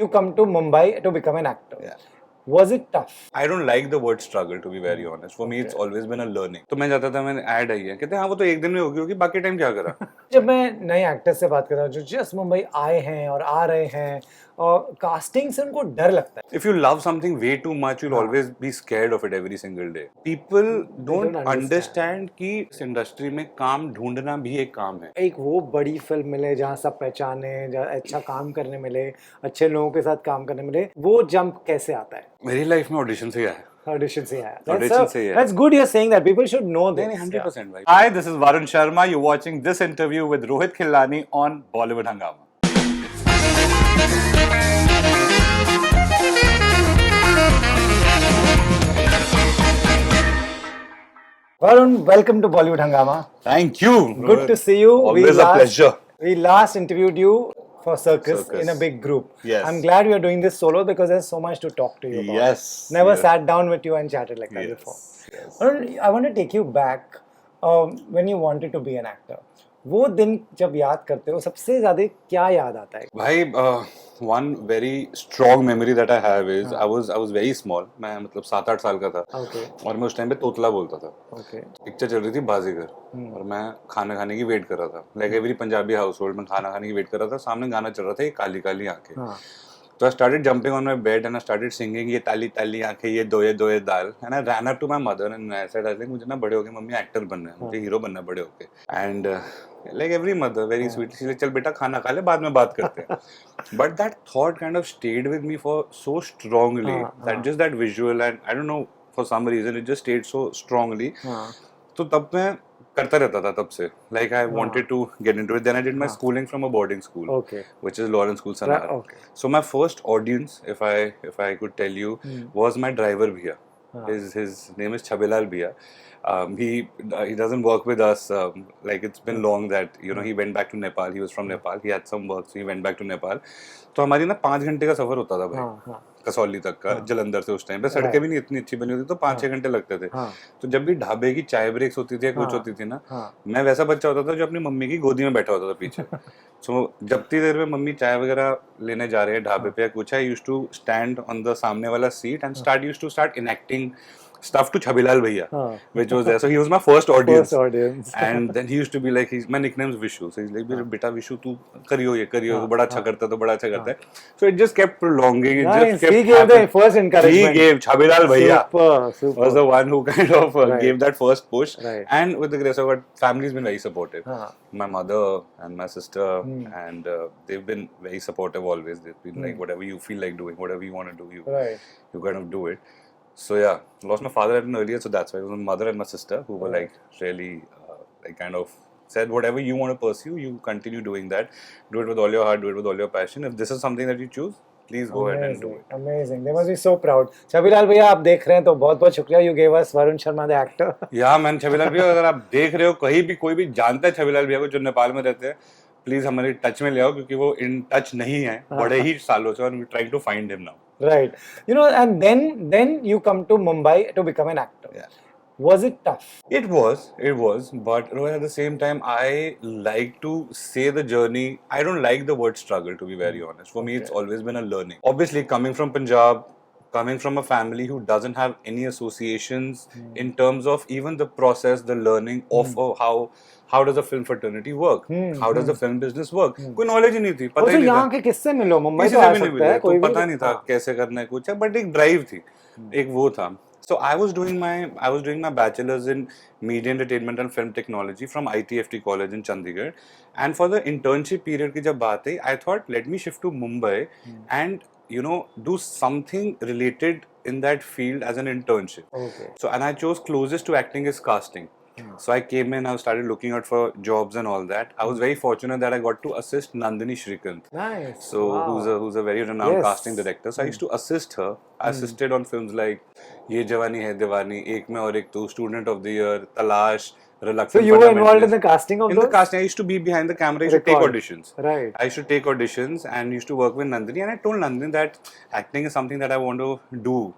You come to Mumbai to become an actor. Yeah. Was it tough? I don't like the word struggle, to be very honest. For me, it's always been a learning. तो मैं जाता था, मैंने add आई है, कहते हैं हाँ वो तो एक दिन में होगी बाकी टाइम क्या करा. जब मैं नए एक्टर्स से बात कर रहा हूँ जो जस्ट मुंबई आए हैं और आ रहे हैं और कास्टिंग से उनको डर लगता है. If you love something way too much, you'll always be scared of it every single day. People don't understand कि इस इंडस्ट्री में काम ढूंढना भी एक काम है. एक वो बड़ी फिल्म मिले जहाँ सब पहचाने, जहाँ अच्छा काम करने मिले, अच्छे लोगों के साथ काम करने मिले, वो जंप कैसे आता है? मेरी लाइफ में ऑडिशन से आया. Audition से आया. Audition से आया. That's good you're saying that. People should know this. 100% भाई. Hi, this is Varun Sharma. You're watching this interview with Rohit Khilnani on Bollywood Hungama. Varun, welcome to Bollywood Hungama. Thank you. Good to see you. Always a pleasure. We last interviewed you for Circus in a big group. Yes. I'm glad we are doing this solo because there's so much to talk to you about. Yes. Never sat down with you and chatted like that before. Yes. Varun, I want to take you back when you wanted to be an actor. वो दिन जब याद करते हो सबसे ज्यादा क्या याद आता है? भाई one very strong memory that I have is I was very small. मैं मतलब 7-8 साल का था. Okay. और मैं उस टाइम पे तोतला बोलता था. Okay. पिक्चर चल रही थी बाजीगर और मैं खाना खाने की वेट कर रहा था. Like every Punjabi house hold में खाना खाने की वेट कर रहा था. सामने गाना चल रहा था ये काली काली आंखें. So I started jumping on my bed and I started singing ये ताली ताली आंखें ये दोये दाल. And I ran up to my mother and I said I think मुझे ना बड़े होके मम्मी एक्टर बनना है, मुझे हीरो बनना है बड़े होके. And like every mother, very sweet, she said चल बेटा खाना खा ले बाद में बात करते हैं. But that thought kind of stayed with me for so strongly that just that visual and I don't know for some reason it just stayed so strongly. तो तब मैं करता रहता था तब से. Like I wanted to get into it. Then I did my schooling from a boarding school, which is Lawrence School Sanara. So my first audience, if I could tell you, was my driver Bhiya. His name is Chabilal Bhiya. He doesn't work with us. Like it's been long that he went back to Nepal. He was from Nepal. He had some work, so he went back to Nepal. तो हमारी ना 5 घंटे का सफर होता था भाई. कसौली तक का जलंधर से. उस टाइम पे सड़कें भी नहीं इतनी अच्छी बनी होती तो 5-6 घंटे लगते थे. तो जब भी ढाबे की चाय ब्रेक्स होती थी या कुछ होती थी ना, मैं वैसा बच्चा होता था जो अपनी मम्मी की गोदी में बैठा होता था पीछे. सो जब ती देर में मम्मी चाय वगैरह लेने जा रहे हैं ढाबे पे या कुछ, I used to stand on the सामने वाला seat and start enacting stuff to Chabilal Bhaiya, which was there. So he was my first audience. And then he used to be like, my nickname is Vishu. So he's like, beta Vishu, tu kariyo ye, bada acha karta hai, to bada acha karta hai. So it just kept prolonging. It just kept he gave the first encouragement. He gave. Chabilal Bhaiya Super. was the one who kind of gave that first push. And with the grace of God, family's been very supportive. My mother and my sister, and they've been very supportive always. They've been like, whatever you feel like doing, whatever you want to do, you kind of do it. So yeah, lost my father at an earlier, so that's why it was my mother and my sister who were like really like kind of said whatever you want to pursue, you continue doing that. Do it with all your heart, do it with all your passion. If this is something that you choose, please go ahead and do it. Amazing. They must be so proud. Chabilal भैया आप देख रहे हैं तो बहुत-बहुत शुक्रिया. You gave us Varun Sharma the actor. Yeah man, Chabilal भैया अगर आप देख रहे हो कहीं भी कोई भी जानता है Chabilal भैया को जो नेपाल में रहते हैं, प्लीज हमारे टच में ले आओ क्योंकि वो इन टच नहीं है बड़े ही सालों से. और we trying to find him now. Right. And then you come to Mumbai to become an actor. Yeah. Was it tough? It was, but at the same time, I like to say the journey. I don't like the word struggle, to be very honest. For me, it's always been a learning. Obviously, coming from Punjab, coming from a family who doesn't have any associations in terms of even the process, the learning of how does a film fraternity work? How does the film business work? कोई knowledge ही नहीं थी, पता ही नहीं था. यहाँ के किससे मिलो? मुंबई से आ सकता है कोई भी. पता नहीं था कैसे करना है कुछ, but एक drive थी, एक वो था. So I was doing my bachelor's in media entertainment and film technology from ITFT college in Chandigarh, and for the internship period की जब बात आई, I thought let me shift to Mumbai and do something related in that field as an internship. So and I chose closest to acting is casting. So I came in, I started looking out for jobs and all that. I was very fortunate that I got to assist Nandini Shrikant. Nice. So who's a very renowned casting director. So I used to assist her. I assisted on films like Ye Jawani Hai Diwani, Ek Mein Aur Ek Tu, Student of the Year, Talash, Reluctant. So you were involved in the casting of those? In the casting, I used to be behind the camera. I used to take auditions. Right. I used to take auditions and used to work with Nandini. And I told Nandini that acting is something that I want to do.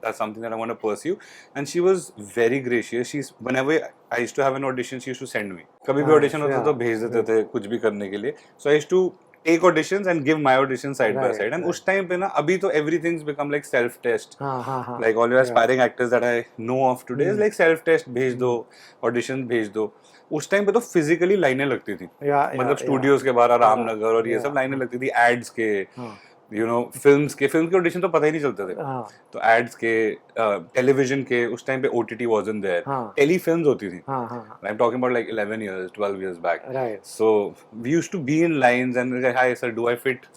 That's something that I want to pursue. And she was very gracious. Whenever I used to have an audition, she used to send me. कभी भी audition होता तो भेज देते थे कुछ भी करने के लिए. So I used to take auditions and give my audition side by Right, side. And right. उस time पे ना अभी तो everything's become like self test. हाँ. Like all your Yeah. aspiring actors that I know of today is like self test भेज दो, audition भेज दो. उस टाइम पे तो फिजिकली लाइनें लगती थी. मतलब स्टूडियोज के बाहर रामनगर और ये सब लाइनें लगती थी एड्स के, यू नो, फिल्म के ऑडिशन तो पता ही नहीं चलते थे. तो एड्स के, टेलीविजन के, उस टाइम पे OTT wasn't there, telefilms होती थी. I am talking about like 11 years 12 years back. So we used to be in lines and like, hi sir, do I fit?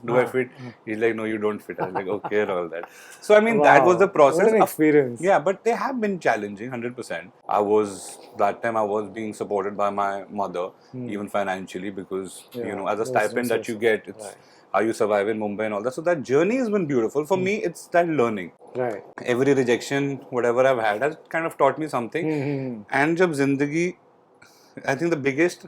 He's like, no, you don't fit. I was like, okay, and all that. So I mean, that was the process. What an experience. Yeah, but they have been challenging 100%. That time I was being supported by my mother, even financially, because you know, as a stipend that you get, it's how you survive in Mumbai and all that. So that journey has been beautiful. For me, it's that learning. Right. Every rejection, whatever I've had, has kind of taught me something. And jab zindagi, I think the biggest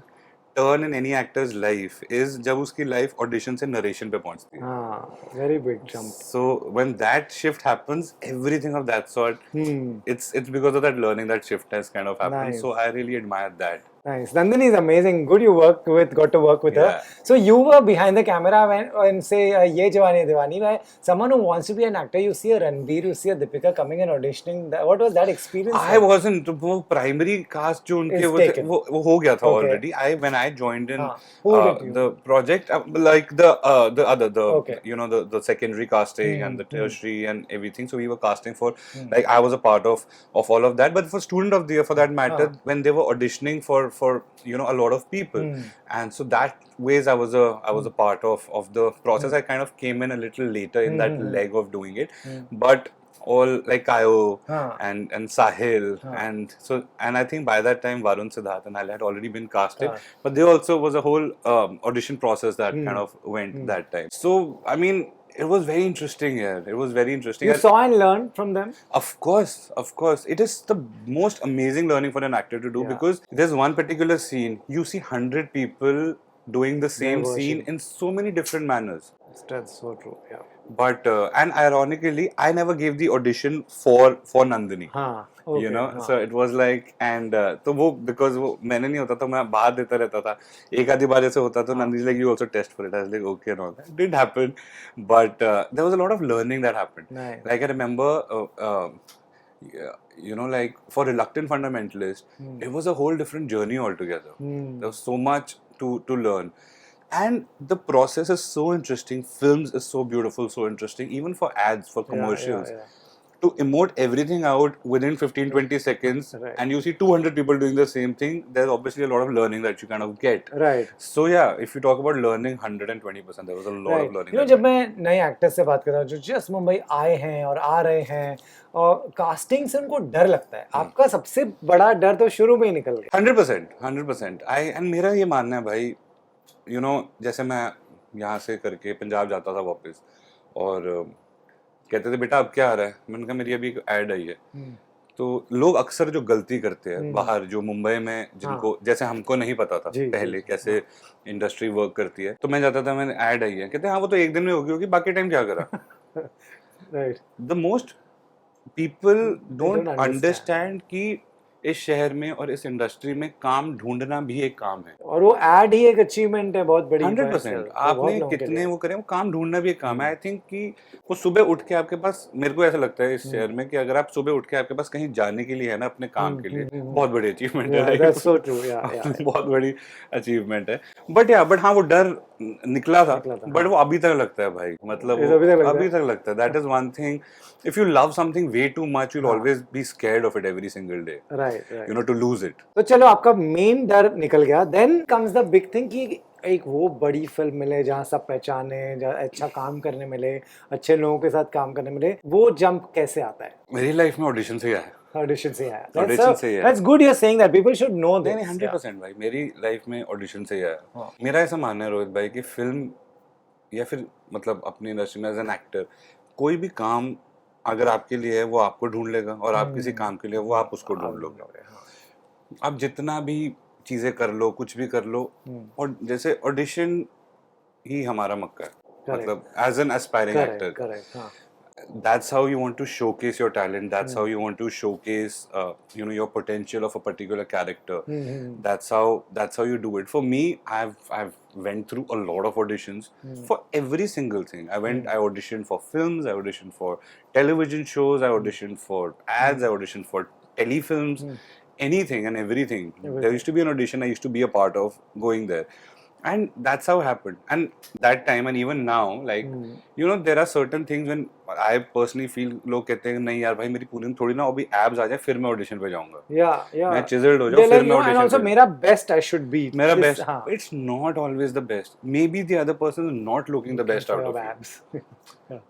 turn in any actor's life is जब उसकी life audition से narration पे पहुंचती है. Very big jump. So when that shift happens, everything of that sort, it's because of that learning that shift has kind of happened. Nice. So I really admire that. Nice. Nandini is amazing. Good you got to work with her. So you were behind the camera when say Ye Jawani Hai Diwani, where someone who wants to be an actor, you see a Ranbir, you see a Deepika coming and auditioning. What was that experience? I wasn't. वो primary cast जो उनके वो हो गया था already. When I joined in the project, like the you know, the secondary casting and the tertiary and everything. So we were casting for, like, I was a part of all of that. But for student of the year, for that matter, when they were auditioning for you know, a lot of people, and so that ways I was a part of the process. I kind of came in a little later in that leg of doing it, but all like Kayo and Sahil and so, and I think by that time Varun, Siddharth and I had already been casted, but there also was a whole audition process that kind of went that time. So I mean, it was very interesting. Yeah, it was very interesting. You saw and learned from them? Of course. It is the most amazing learning for an actor to do, because there's one particular scene, you see 100 people doing the same scene in so many different manners. That's so true. Yeah. But and ironically, I never gave the audition for Nandini. Okay, you know, so it was like, and तो वो because वो मैंने नहीं होता तो मैं बाहर देता रहता था. एक आधी बार ऐसे होता तो Nandini like, you also test for it. I was like, okay, and all that. It did happen, but there was a lot of learning that happened. Nice. Like I remember, you know, like for reluctant fundamentalists, it was a whole different journey altogether. There was so much to learn. And the process is so interesting. Films is so beautiful, so interesting. Even for ads, for commercials. To emote everything out within 15-20 seconds, and you see 200 people doing the same thing, there's obviously a lot of learning that you kind of get. Right. So yeah, if you talk about learning 120%, there was a lot of learning. You know, जब मैं नए actors से बात कर रहा हूँ जो just Mumbai आए हैं और आ रहे हैं और कास्टिंग से उनको डर लगता है, आपका सबसे बड़ा डर तो शुरू में ही निकल गया. 100%. and मेरा ये मानना है भाई, you know, जैसे मैं यहाँ से करके पंजाब जाता था वापस और कहते थे बेटा अब क्या आ रहा है, मैंने कहा मेरी अभी एक ऐड आई है. तो लोग अक्सर जो गलती करते हैं बाहर, जो मुंबई में जिनको जैसे हमको नहीं पता था पहले कैसे इंडस्ट्री वर्क करती है, तो मैं जाता था मैंने ऐड आई है, कहते हाँ वो तो एक दिन में होगी बाकी टाइम क्या करा. The most people don't understand कि इस शहर में और इस इंडस्ट्री में काम ढूंढना भी एक काम है, और वो ऐड ही एक अचीवमेंट है बहुत बड़ी. 100%. आपने कितने वो करें, वो काम ढूंढना भी एक काम है. आई थिंक कि वो सुबह उठ के आपके पास, मेरे को ऐसा लगता है इस शहर में कि अगर आप सुबह उठ के आपके पास कहीं जाने के लिए है ना, अपने काम के लिए, बहुत बड़ी अचीवमेंट है. बहुत बड़ी अचीवमेंट है. बट हाँ वो डर निकला था, बट वो अभी तक लगता है भाई, मतलब अभी तक लगता है. That is one thing. If you love something way too much, you'll always be scared of it every single day. Right. You know, to lose it. तो चलो आपका मेन डर निकल गया. Then comes the big thing कि एक वो बड़ी फिल्म मिले जहाँ सब पहचाने, जहाँ अच्छा काम करने मिले, अच्छे लोगों के साथ काम करने मिले. वो जंप कैसे आता है? मेरी लाइफ में ऑडिशन से आया है. ऑडिशन से आया. That's good you're saying that. People should know this. 100% भाई, मेरी लाइफ में ऑडिशन से आया. मेरा ऐसा मानना है रोहित भाई कि फिल्म या फिर मतलब अपनी इंडस्ट्री में एज एन एक्टर, कोई भी काम अगर आपके लिए है वो आपको ढूंढ लेगा, और आप किसी काम के लिए वो आप उसको ढूंढ लोगे. आप जितना भी चीजें कर लो, कुछ भी कर लो, और जैसे ऑडिशन ही हमारा मक्का है, मतलब as an aspiring actor. That's how you want to showcase your talent. That's how you want to showcase, you know, your potential of a particular character. That's how you do it. For me, I've went through a lot of auditions for every single thing. I auditioned for films, I auditioned for television shows, I auditioned for ads, I auditioned for telefilms, anything and everything. There used to be an audition I used to be a part of going there. And that's how it happened. And that time and even now, like, you know, there are certain things when I personally feel लोग कहते हैं नहीं यार भाई मेरी पूरी थोड़ी ना अभी abs आ जाए फिर मैं audition पे जाऊंगा. मैं chiseled हो जाऊँ फिर मैं audition and also मेरा best I should be. मेरा best. It's not always the best. Maybe the other person is not looking the best out of abs.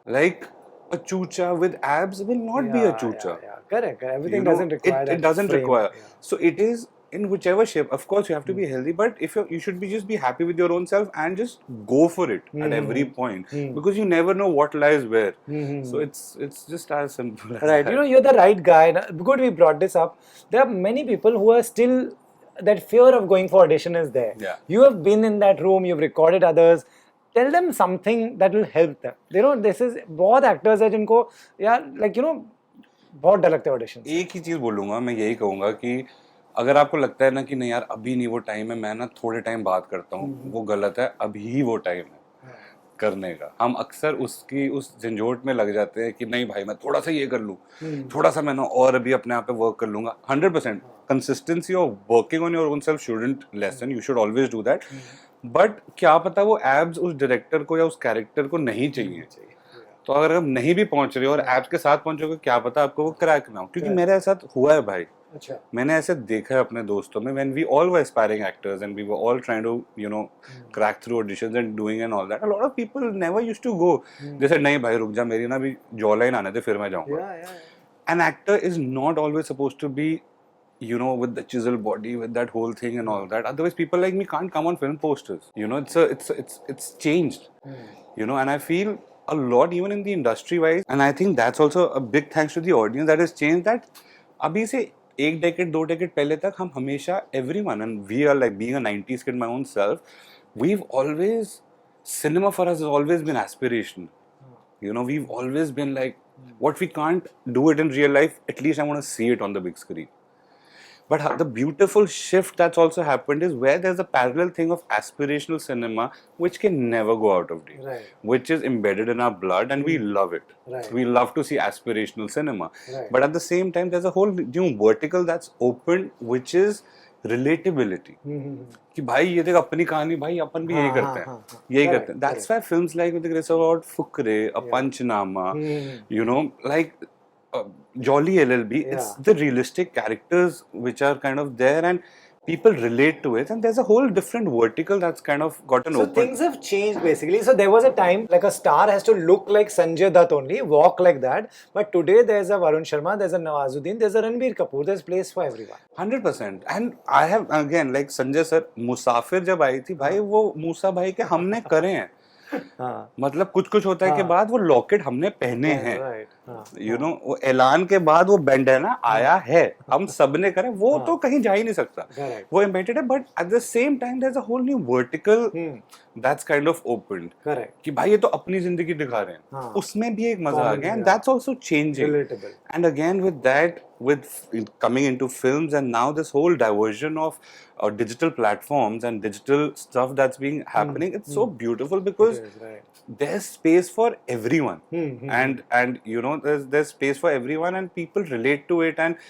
Like a chucha with abs will not be a chucha. Correct. Everything doesn't require that. It doesn't frame. require. So it is in whichever shape. Of course, you have to be healthy, but if you should be just be happy with your own self and just go for it at every point because you never know what lies where. So it's just as simple as right. that. You know, you're the right guy. Good, we brought this up. There are many people who are still that fear of going for audition is there. Yeah. You have been in that room. You've recorded others. Tell them something that will help them. You know, this is बहुत actors हैं जिनको यार like you know बहुत डर लगता है auditions. एक ही चीज बोलूँगा मैं यही कहूँगा कि अगर आपको लगता है ना कि नहीं यार अभी नहीं वो टाइम है मैं ना थोड़े टाइम बात करता हूँ वो गलत है अभी वो टाइम है करने का हम अक्सर उसकी उस झंझोट में लग जाते हैं कि नहीं भाई मैं थोड़ा सा ये कर लूँ थोड़ा सा मैं ना और अभी अपने आप पे वर्क कर लूँगा 100% consistency of working on your own self shouldn't lesson you should always do that but क्या पता वो एब्स उस डायरेक्टर को या उस कैरेक्टर को नहीं चाहिए तो अगर हम नहीं भी पहुंच रहे हो और एब्स के साथ पहुंचोगे क्या पता आपको वो क्रैक ना हो क्योंकि मेरे साथ हुआ है भाई मैंने ऐसे देखा है अपने दोस्तों में when we all were aspiring actors and we were all trying to you know crack through auditions and doing and all that a lot of people never used to go they said नहीं भाई रुक जा मेरी ना भी jawline आने दे फिर मैं जाऊंगा an actor is not always supposed to be you know with the chiseled body with that whole thing and all that otherwise people like me can't come on film posters you know it's changed you know and I feel a lot even in the industry wise and I think that's also a big thanks to the audience that has changed that अभी से एक decade दो decade पहले तक हम हमेशा everyone and we are like being a 90s kid my own self we've always cinema for us has always been aspirational you know we've always been like what we can't do it in real life at least I want to see it on the big screen but the beautiful shift that's also happened is where there's a parallel thing of aspirational cinema which can never go out of date which is embedded in our blood and we love it we love to see aspirational cinema but at the same time there's a whole new vertical that's open which is relatability कि भाई ये देख अपनी कहानी भाई अपन भी यही करते हैं यही करते हैं that's why films like with the grace of God Fukrey a Panchnama you know like Jolly LLB it's the realistic characters which are kind of there and people relate to it and there's a whole different vertical that's kind of gotten open. So things have changed basically. So there was a time like a star has to look like Sanjay Dutt only, walk like that. But today there's a Varun Sharma, there's a Nawazuddin, there's a Ranbir Kapoor, there's place for everyone. 100% and I have again like Sanjay sir, मुसाफिर जब आई थी भाई वो मूसा भाई के हमने करे हैं मतलब कुछ कुछ होता है के बाद वो लॉकेट हमने पहने हैं यू नो वो ऐलान के बाद वो बैंडेना आया है हम सबने करे वो तो कहीं जा ही नहीं सकता वो इन्वेंटेड है but at the same time there is a whole new vertical that's kind of opened कि भाई ये तो अपनी जिंदगी दिखा रहे हैं उसमें भी एक मजा आ गया and that's also changing and again with that with coming into films and now this whole diversion of digital platforms and digital stuff that's being happening it's so beautiful because there's space for everyone and you know there's space for everyone and people relate to it and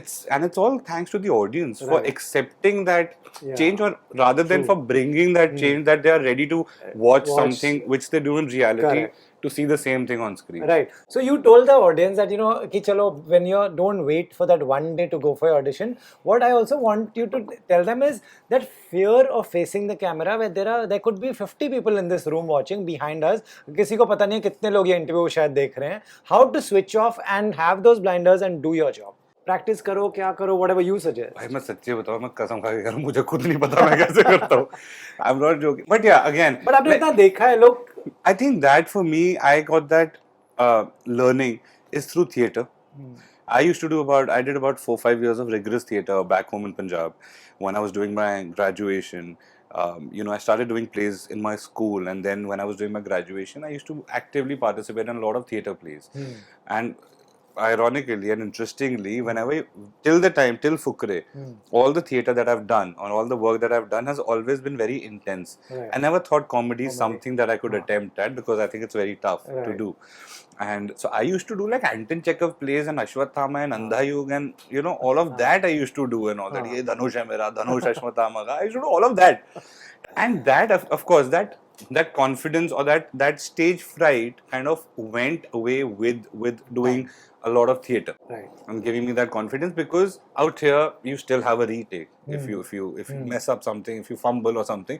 it's all thanks to the audience for accepting that change or rather than for bringing that change that they are ready to watch something which they do in reality to see the same thing on screen. Right. So you told the audience that, you know, ki chalo, when you don't wait for that one day to go for your audition, what I also want you to tell them is that fear of facing the camera where there could be 50 people in this room watching behind us. किसी को पता नहीं कितने लोग ये interview शायद देख रहे हैं. How to switch off and have those blinders and do your job. Practice करो क्या करो whatever you suggest. भाई मैं सच्ची बताऊं मैं कसम खा के कह रहा हूं मुझे खुद नहीं पता मैं कैसे करता हूं. I'm not joking. But yeah, again. But आपने इतना देखा है लोग. I think that for me, I got that learning is through theatre. I did about 4-5 years of rigorous theatre back home in Punjab when I was doing my graduation. You know, I started doing plays in my school, and then when I was doing my graduation, I used to actively participate in a lot of theatre plays. And ironically and interestingly, whenever till Fukrey, all the theatre that I've done or all the work that I've done has always been very intense. Right. I never thought comedy is something that I could attempt at because I think it's very tough to do. And so I used to do like Anton Chekhov plays and Ashwathama and Andhayug and you know all of that I used to do and all that. Ye Dhanush hai mera, Dhanush Ashwathama ka. I used to do all of that. And that of course that confidence or that stage fright kind of went away with doing a lot of theatre and giving me that confidence, because out here you still have a retake if you mess up something, if you fumble or something.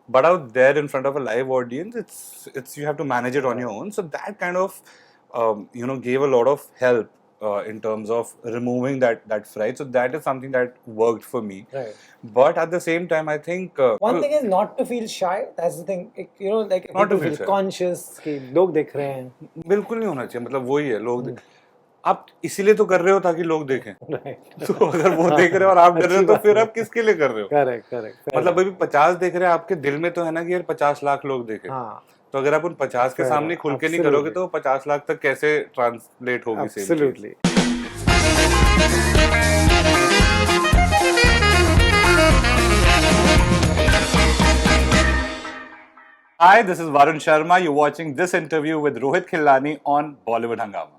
But out there in front of a live audience, it's you have to manage it on your own. So that kind of gave a lot of help in terms of removing that fright. So that is something that worked for me. Right. But at the same time, I think one thing is not to feel shy. That's the thing. You know, like not to feel shy. conscious कि लोग देख रहे हैं. बिल्कुल नहीं होना चाहिए. मतलब वही है, लोग आप इसीलिए तो कर रहे हो ताकि लोग देखें. तो अगर वो देख रहे हो और आप कर रहे हो तो फिर आप किसके लिए कर रहे हो? करेक्ट. मतलब अभी 50 देख रहे हैं, आपके दिल में तो है ना कि यार 50 लाख लोग देखें. तो अगर आप उन 50 के सामने खुल के नहीं करोगे तो 50 लाख तक कैसे ट्रांसलेट होगी सेम चीज? Absolutely. Hi, this is Varun Sharma. You're watching this interview with Rohit Khilnani on Bollywood Hungama.